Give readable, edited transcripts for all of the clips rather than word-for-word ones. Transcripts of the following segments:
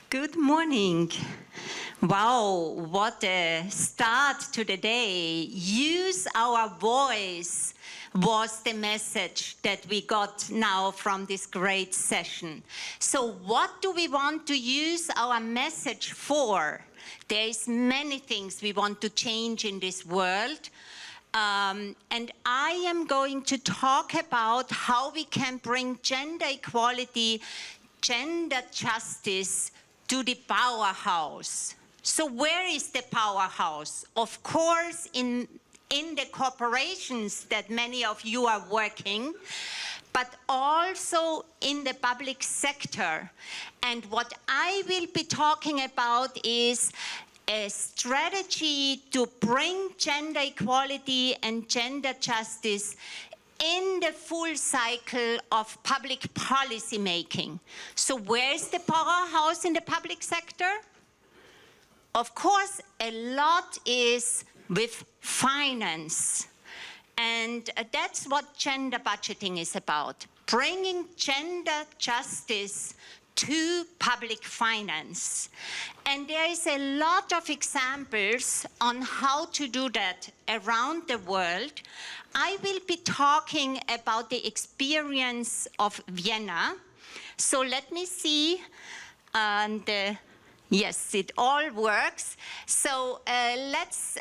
Good morning. Wow, what a start to the day. Use our voice was the message that we got now from this great session. So what do we want to use our message for? There's many things we want to change in this world. And I am going to talk about how we can bring gender equality, gender justice to the powerhouse. So where is the powerhouse? Of course, in the corporations that many of you are working, but also in the public sector. And what I will be talking about is a strategy to bring gender equality and gender justice in the full cycle of public policy making. So where's the powerhouse in the public sector? Of course, a lot is with finance. And that's what gender budgeting is about, bringing gender justice to public finance. And there is a lot of examples on how to do that around the world. I will be talking about the experience of Vienna. So let me see, and yes, it all works. So let's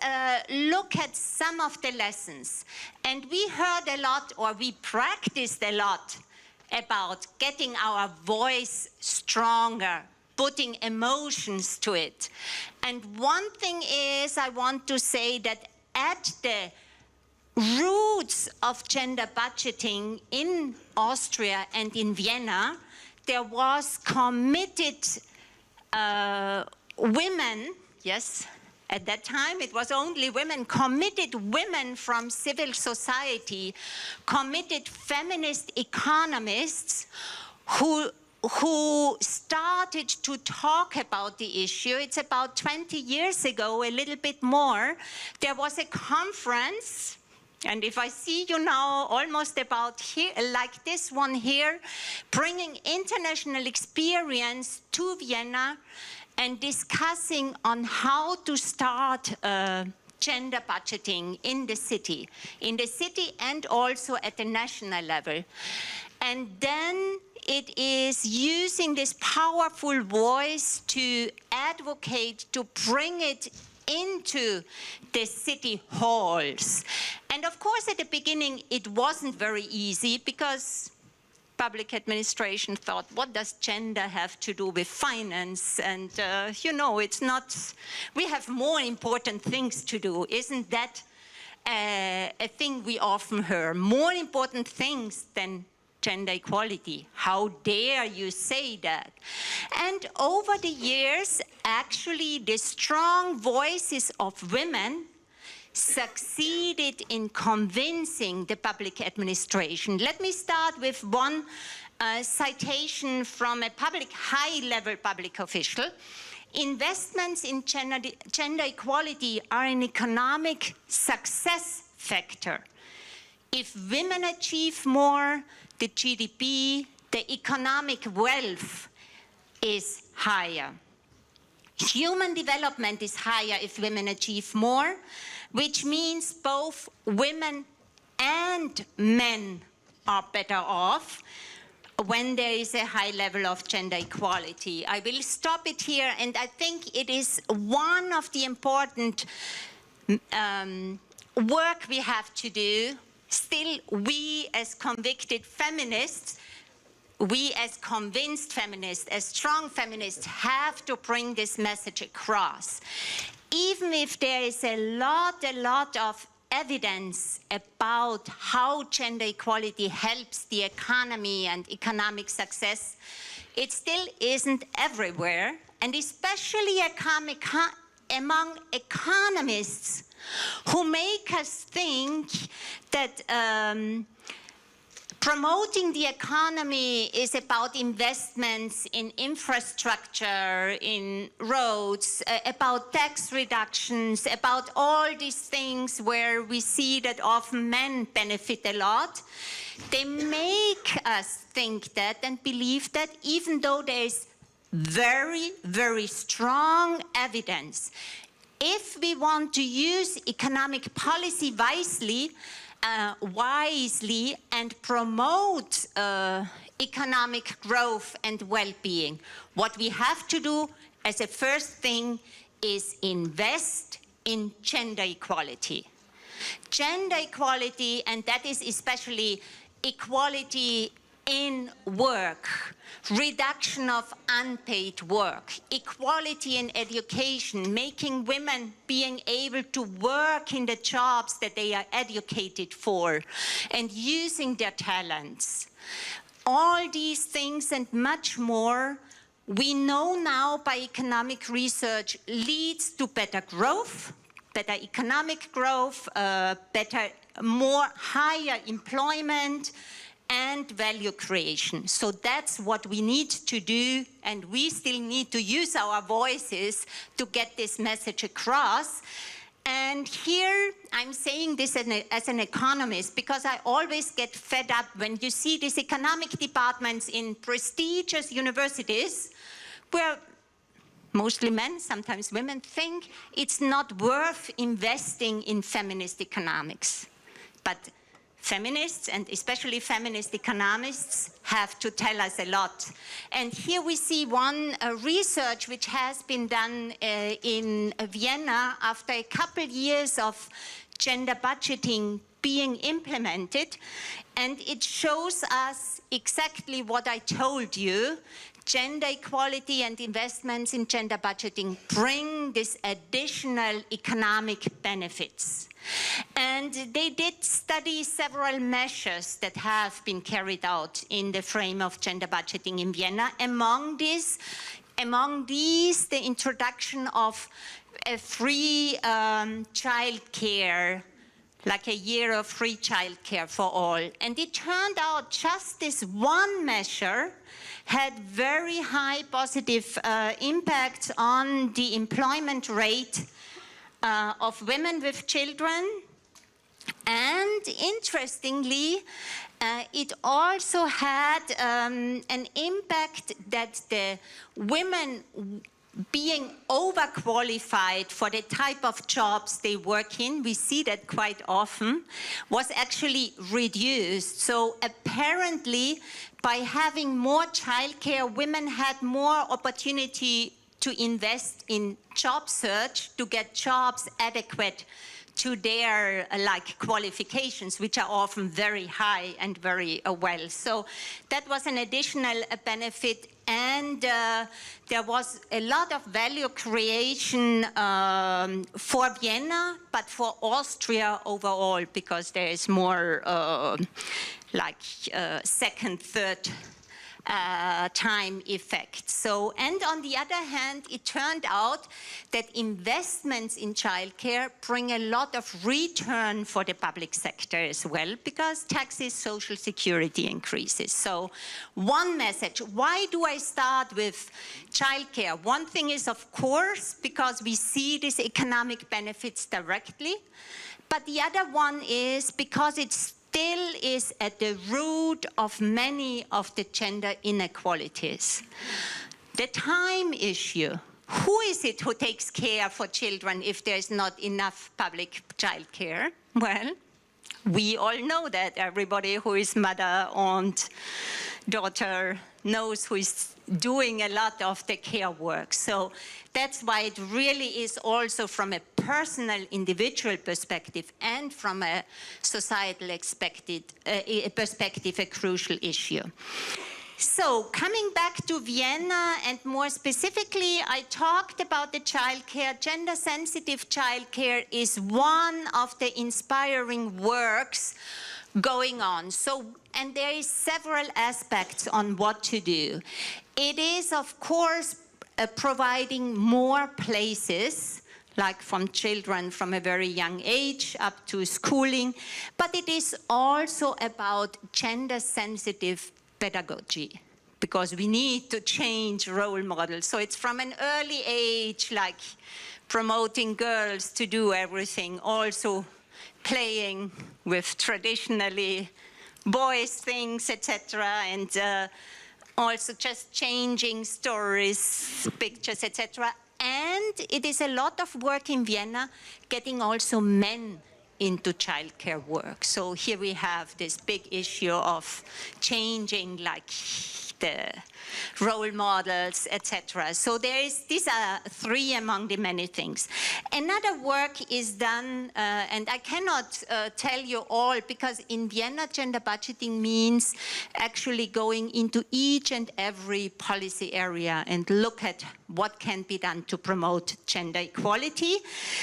look at some of the lessons. And we heard a lot, or we practiced a lot, about getting our voice stronger, putting emotions to it. And one thing is, I want to say that at the roots of gender budgeting in Austria and in Vienna, there was committed women, yes, at that time it was only women, committed women from civil society, committed feminist economists who started to talk about the issue. It's about 20 years ago, a little bit more. There was a conference, and if I see you now almost about here, like this one here, bringing international experience to Vienna and discussing on how to start gender budgeting in the city and also at the national level. And then it is using this powerful voice to advocate, to bring it into the city halls. And of course, at the beginning, it wasn't very easy because public administration thought, what does gender have to do with finance? And, you know, it's not, we have more important things to do. Isn't that a thing we often hear? More important things than gender equality. How dare you say that? And over the years, actually, the strong voices of women succeeded in convincing the public administration. Let me start with one citation from a high-level public official. Investments in gender equality are an economic success factor. If women achieve more, the GDP, the economic wealth is higher. Human development is higher if women achieve more, which means both women and men are better off when there is a high level of gender equality. I will stop it here, and I think it is one of the important work we have to do. Still, we as convicted feminists, we as convinced feminists, as strong feminists, have to bring this message across. Even if there is a lot of evidence about how gender equality helps the economy and economic success, it still isn't everywhere, and especially among economists who make us think that promoting the economy is about investments in infrastructure, in roads, about tax reductions, about all these things where we see that often men benefit a lot. They make us think that and believe that, even though there is very, very strong evidence. If we want to use economic policy wisely and promote economic growth and well-being, what we have to do as a first thing is invest in gender equality. Gender equality, and that is especially equality in work, reduction of unpaid work, equality in education, making women being able to work in the jobs that they are educated for, and using their talents. All these things and much more, we know now by economic research, leads to better growth, better economic growth, higher employment, and value creation. So that's what we need to do, and we still need to use our voices to get this message across. And here I'm saying this as an economist, because I always get fed up when you see these economic departments in prestigious universities where mostly men, sometimes women, think it's not worth investing in feminist economics. But feminists, and especially feminist economists, have to tell us a lot. And here we see one research which has been done in Vienna after a couple years of gender budgeting being implemented. And it shows us exactly what I told you. Gender equality and investments in gender budgeting bring this additional economic benefits. And they did study several measures that have been carried out in the frame of gender budgeting in Vienna. Among these, the introduction of a free childcare, like a year of free childcare for all. And it turned out just this one measure had very high positive impact on the employment rate of women with children. And interestingly, it also had an impact that the women being overqualified for the type of jobs they work in, we see that quite often, was actually reduced. So apparently, by having more childcare, women had more opportunity to invest in job search, to get jobs adequate to their qualifications, which are often very high and very well. So that was an additional benefit, and there was a lot of value creation for Vienna, but for Austria overall, because there is more second, third time effect. So, and on the other hand, it turned out that investments in childcare bring a lot of return for the public sector as well, because taxes, social security increases. So one message, why do I start with childcare? One thing is, of course, because we see these economic benefits directly, but the other one is because it's still is at the root of many of the gender inequalities. The time issue. Who is it who takes care for children if there's not enough public child care? Well, we all know that. Everybody who is mother, aunt, daughter knows who is doing a lot of the care work. So that's why it really is also from a personal, individual perspective and from a societal perspective a crucial issue. So coming back to Vienna, and more specifically, I talked about the childcare. Gender-sensitive childcare is one of the inspiring works going on. So, and there is several aspects on what to do. It is, of course, providing more places, like from children from a very young age up to schooling, but it is also about gender-sensitive pedagogy, because we need to change role models. So it's from an early age, like promoting girls to do everything, also playing with traditionally boys' things, etc. And also just changing stories, pictures, etc. And it is a lot of work in Vienna getting also men into childcare work. So here we have this big issue of changing like the role models, etc. So these are three among the many things. Another work is done, and I cannot tell you all, because in Vienna gender budgeting means actually going into each and every policy area and look at what can be done to promote gender equality.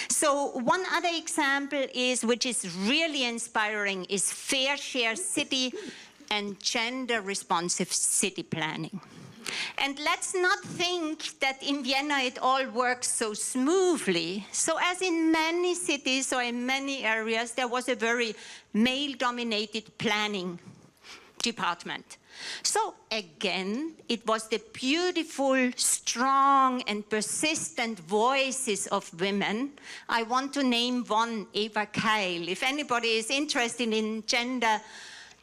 So one other example is, which is really inspiring, is fair share city and gender responsive city planning. And let's not think that in Vienna it all works so smoothly. So as in many cities or in many areas, there was a very male-dominated planning department. So again, it was the beautiful, strong and persistent voices of women. I want to name one, Eva Keil. If anybody is interested in gender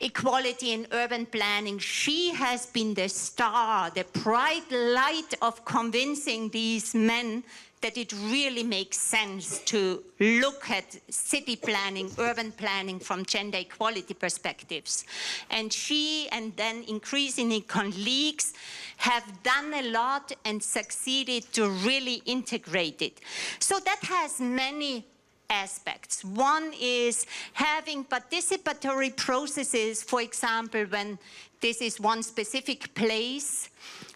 equality in urban planning, she has been the star, the bright light of convincing these men that it really makes sense to look at city planning, urban planning from gender equality perspectives. And she and then increasingly colleagues have done a lot and succeeded to really integrate it. So that has many aspects. One is having participatory processes, for example, when this is one specific place,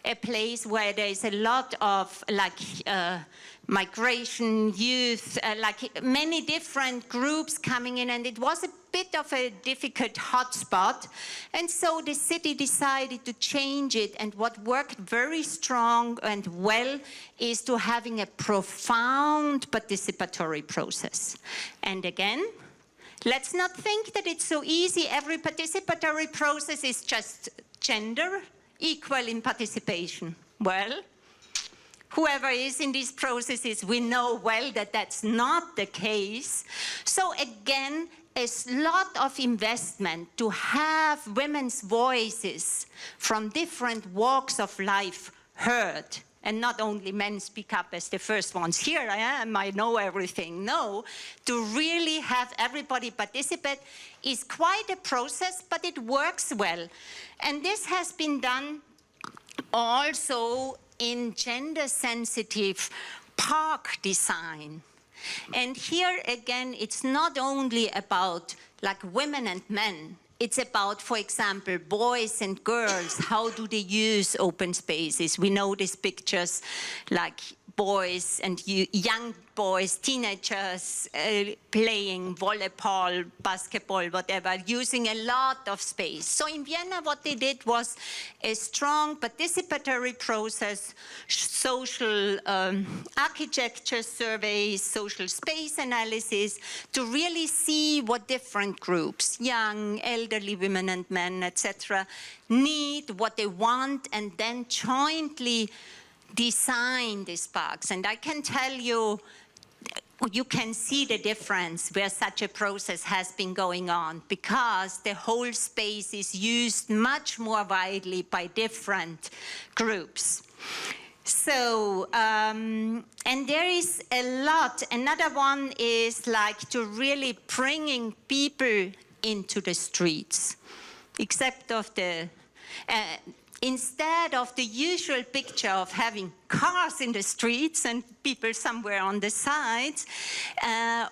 a place where there is a lot of migration, youth, like many different groups coming in, and it was a bit of a difficult hotspot. And so the city decided to change it, and what worked very strong and well is to having a profound participatory process. And again, let's not think that it's so easy. Every participatory process is just gender equal in participation. Well, whoever is in these processes, we know well that that's not the case. So again, a lot of investment to have women's voices from different walks of life heard, and not only men speak up as the first ones. Here I am, I know everything. No, to really have everybody participate is quite a process, but it works well. And this has been done also in gender-sensitive park design. And here again, it's not only about like women and men. It's about, for example, boys and girls. How do they use open spaces? We know these pictures like boys and young boys, teenagers playing volleyball, basketball, whatever, using a lot of space. So in Vienna, what they did was a strong participatory process, social architecture surveys, social space analysis, to really see what different groups, young, elderly women and men, etc., need, what they want, and then jointly design these parks. And I can tell you, you can see the difference where such a process has been going on, because the whole space is used much more widely by different groups. So, and there is a lot. Another one is like to really bringing people into the streets, except of the, instead of the usual picture of having cars in the streets and people somewhere on the sides,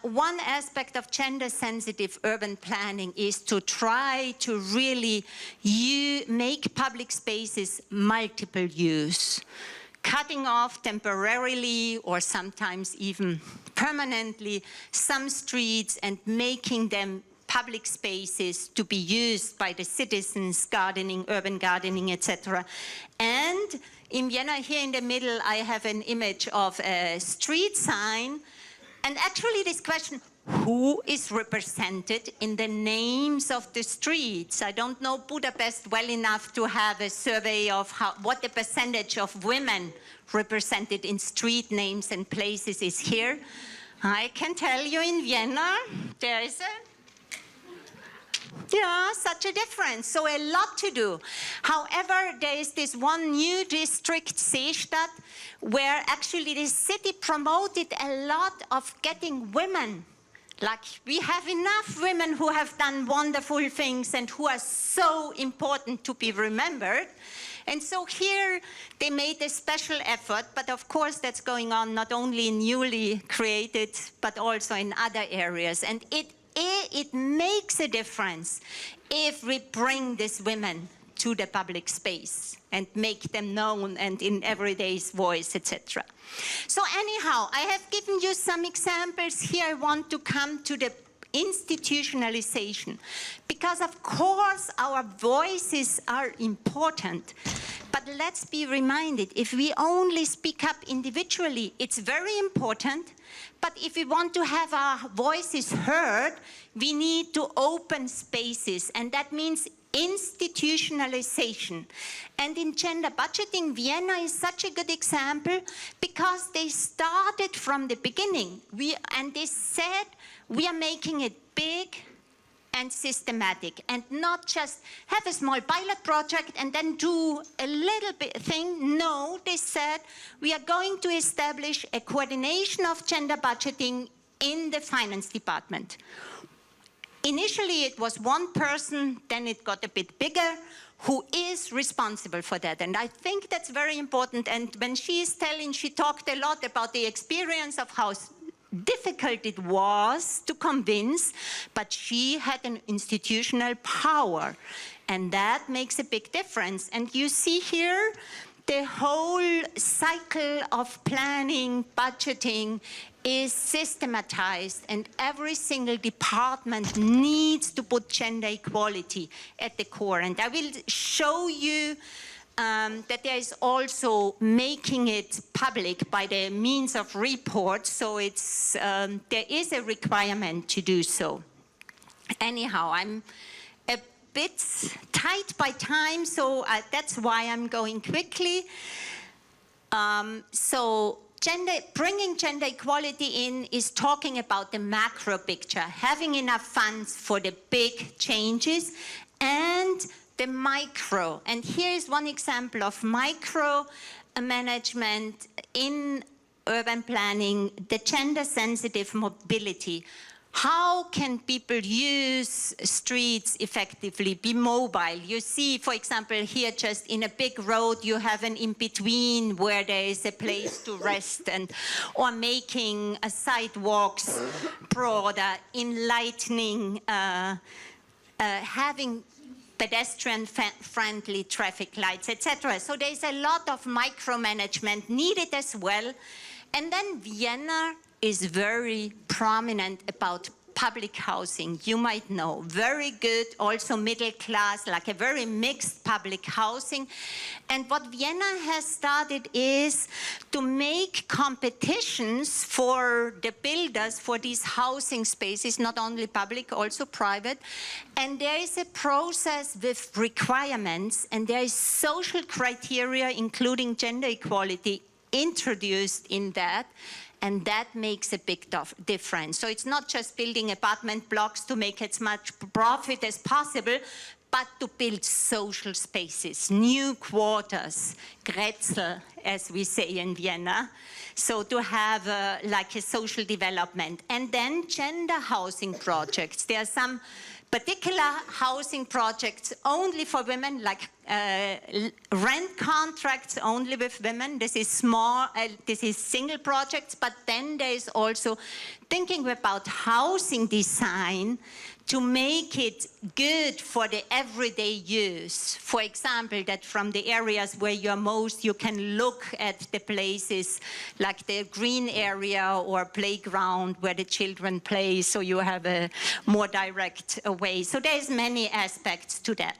one aspect of gender-sensitive urban planning is to try to really make public spaces multiple use, cutting off temporarily or sometimes even permanently some streets and making them public spaces to be used by the citizens, gardening, urban gardening, etc. And in Vienna, here in the middle, I have an image of a street sign. And actually this question, who is represented in the names of the streets? I don't know Budapest well enough to have a survey of what the percentage of women represented in street names and places is here. I can tell you in Vienna, there is a Yeah, such a difference. So a lot to do. However, there is this one new district, Seestadt, where actually the city promoted a lot of getting women. Like, we have enough women who have done wonderful things and who are so important to be remembered. And so here they made a special effort, but of course that's going on not only in newly created, but also in other areas. And it makes a difference if we bring these women to the public space and make them known and in everyday's voice, etc. So anyhow, I have given you some examples. Here I want to come to the institutionalization, because of course our voices are important, but let's be reminded, if we only speak up individually, it's very important, but if we want to have our voices heard, we need to open spaces, and that means institutionalization. And in gender budgeting, Vienna is such a good example because they started from the beginning. And they said, we are making it big and systematic, and not just have a small pilot project and then do a little bit thing. No, they said, we are going to establish a coordination of gender budgeting in the finance department. Initially, it was one person, then it got a bit bigger, who is responsible for that. And I think that's very important. And when she is telling, she talked a lot about the experience of how difficult it was to convince, but she had an institutional power. And that makes a big difference. And you see here, the whole cycle of planning, budgeting is systematized, and every single department needs to put gender equality at the core. And I will show you that there is also making it public by the means of reports, so it's, there is a requirement to do so. Anyhow, I'm a bit tight by time, so that's why I'm going quickly. Bringing gender equality in is talking about the macro picture, having enough funds for the big changes, and the micro. And here is one example of micro management in urban planning, the gender-sensitive mobility. How can people use streets effectively, be mobile? You see, for example, here just in a big road, you have an in-between where there is a place to rest, or making sidewalks broader, enlightening, having pedestrian-friendly traffic lights, etc. So there's a lot of micromanagement needed as well. And then Vienna is very prominent about public housing. You might know, very good, also middle class, like a very mixed public housing. And what Vienna has started is to make competitions for the builders for these housing spaces, not only public, also private. And there is a process with requirements, and there is social criteria, including gender equality, introduced in that. And that makes a big difference. So it's not just building apartment blocks to make as much profit as possible, but to build social spaces, new quarters, Grätzl, as we say in Vienna. So to have like a social development. And then gender housing projects. There are some particular housing projects only for women, like rent contracts only with women. This is small, this is single projects, but then there is also thinking about housing design to make it good for the everyday use. For example, that from the areas where you're most, you can look at the places like the green area or playground where the children play, so you have a more direct way. So there's many aspects to that.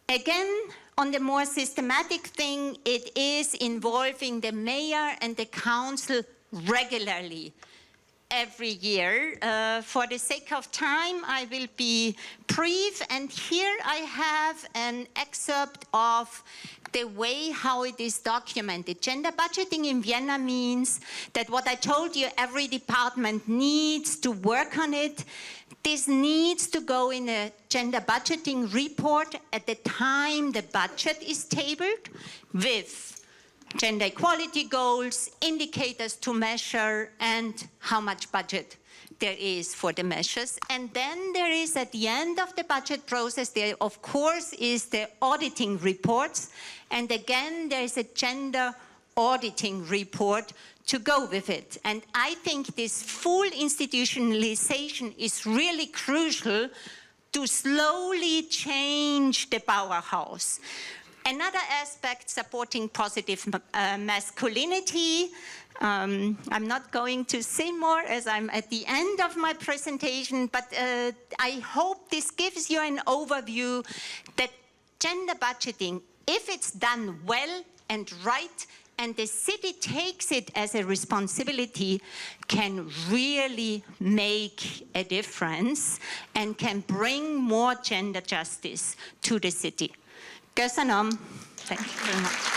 Again, on the more systematic thing, it is involving the mayor and the council regularly. Every year. For the sake of time, I will be brief, and here I have an excerpt of the way how it is documented. Gender budgeting in Vienna means that what I told you, every department needs to work on it. This needs to go in a gender budgeting report at the time the budget is tabled with gender equality goals, indicators to measure, and how much budget there is for the measures. And then there is, at the end of the budget process, there of course is the auditing reports. And again, there is a gender auditing report to go with it. And I think this full institutionalization is really crucial to slowly change the powerhouse. Another aspect, supporting positive masculinity. I'm not going to say more as I'm at the end of my presentation, but I hope this gives you an overview that gender budgeting, if it's done well and right, and the city takes it as a responsibility, can really make a difference and can bring more gender justice to the city. Köszönöm. Thank you very much.